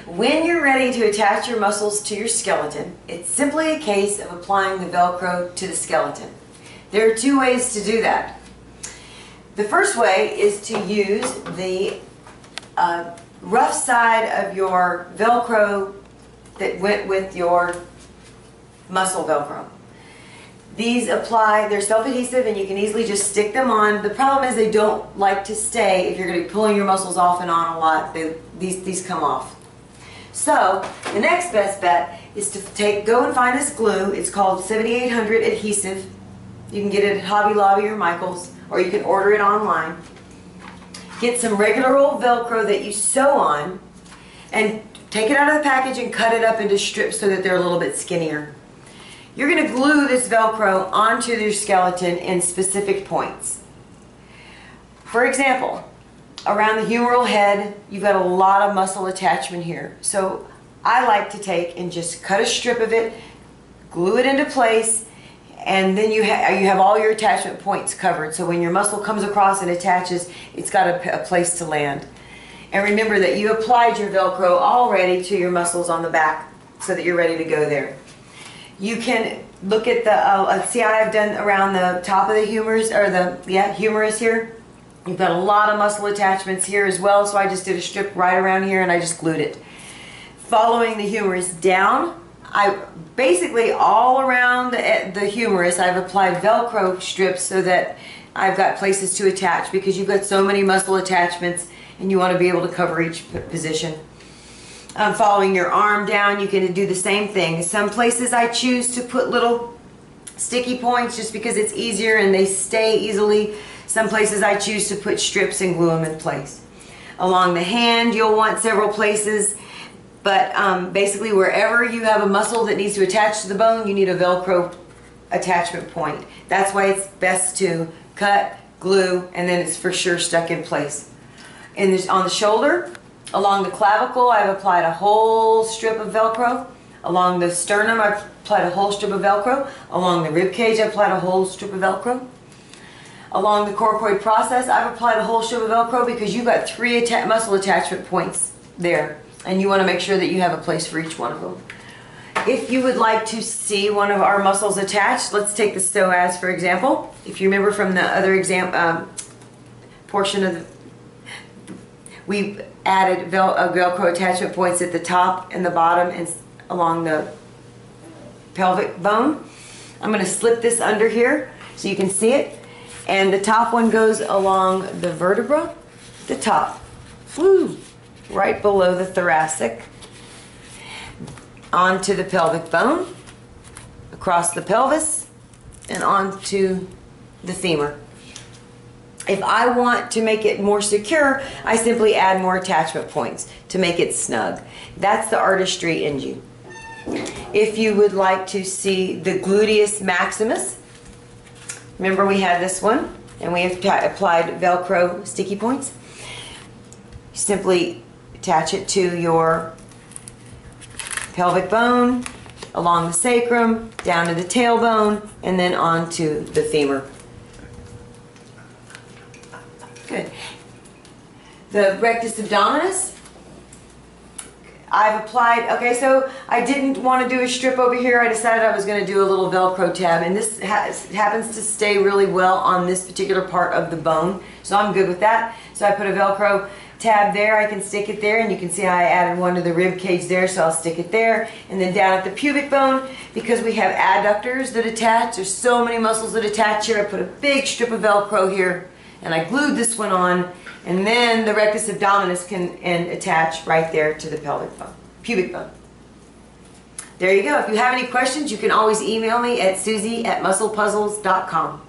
When you're ready to attach your muscles to your skeleton, it's simply a case of applying the Velcro to the skeleton. There are two ways to do that. The first way is to use the rough side of your Velcro that went with your muscle Velcro. These apply, they're self-adhesive and you can easily just stick them on. The problem is they don't like to stay if you're going to be pulling your muscles off and on a lot. These come off. So the next best bet is to go and find this glue. It's called 7800 adhesive. You can get it at Hobby Lobby or Michael's, or you can order it online. Get some regular old Velcro that you sew on and take it out of the package and cut it up into strips so that they're a little bit skinnier. You're going to glue this Velcro onto your skeleton in specific points. For example, around the humeral head, you've got a lot of muscle attachment here. So I like to take and just cut a strip of it, glue it into place, and then you have all your attachment points covered. So when your muscle comes across and attaches, it's got a place to land. And remember that you applied your Velcro already to your muscles on the back so that you're ready to go there. You can look at the, see how I've done around the top of the humerus, or the humerus here. You've got a lot of muscle attachments here as well, so I just did a strip right around here and I just glued it. Following the humerus down, I basically all around the humerus I've applied Velcro strips so that I've got places to attach, because you've got so many muscle attachments and you want to be able to cover each position. Following your arm down, you can do the same thing. Some places I choose to put little sticky points just because it's easier and they stay easily. Some places I choose to put strips and glue them in place. Along the hand, you'll want several places, but basically wherever you have a muscle that needs to attach to the bone, you need a Velcro attachment point. That's why it's best to cut, glue, and then it's for sure stuck in place. And on the shoulder, along the clavicle, I've applied a whole strip of Velcro. Along the sternum, I've applied a whole strip of Velcro. Along the rib cage, I've applied a whole strip of Velcro. Along the coracoid process, I've applied a whole strip of Velcro, because you've got 3 muscle attachment points there, and you want to make sure that you have a place for each one of them. If you would like to see one of our muscles attached, let's take the psoas for example. If you remember from the other portion of the, we added Velcro attachment points at the top and the bottom and along the pelvic bone. I'm going to slip this under here so you can see it. And the top one goes along the vertebra, the top, right below the thoracic, onto the pelvic bone, across the pelvis, and onto the femur. If I want to make it more secure, I simply add more attachment points to make it snug. That's the artistry in you. If you would like to see the gluteus maximus, remember we had this one and we have applied Velcro sticky points. You simply attach it to your pelvic bone, along the sacrum, down to the tailbone, and then onto the femur. Good. The rectus abdominis, I've applied, okay, so I didn't want to do a strip over here. I decided I was going to do a little Velcro tab, and this happens to stay really well on this particular part of the bone, so I'm good with that. So I put a Velcro tab there. I can stick it there, and you can see I added one to the rib cage there, so I'll stick it there. And then down at the pubic bone, because we have adductors that attach, there's so many muscles that attach here, I put a big strip of Velcro here, and I glued this one on, and then the rectus abdominis can attach right there to the pelvic bone, pubic bone. There you go. If you have any questions, you can always email me at susie@musclepuzzles.com.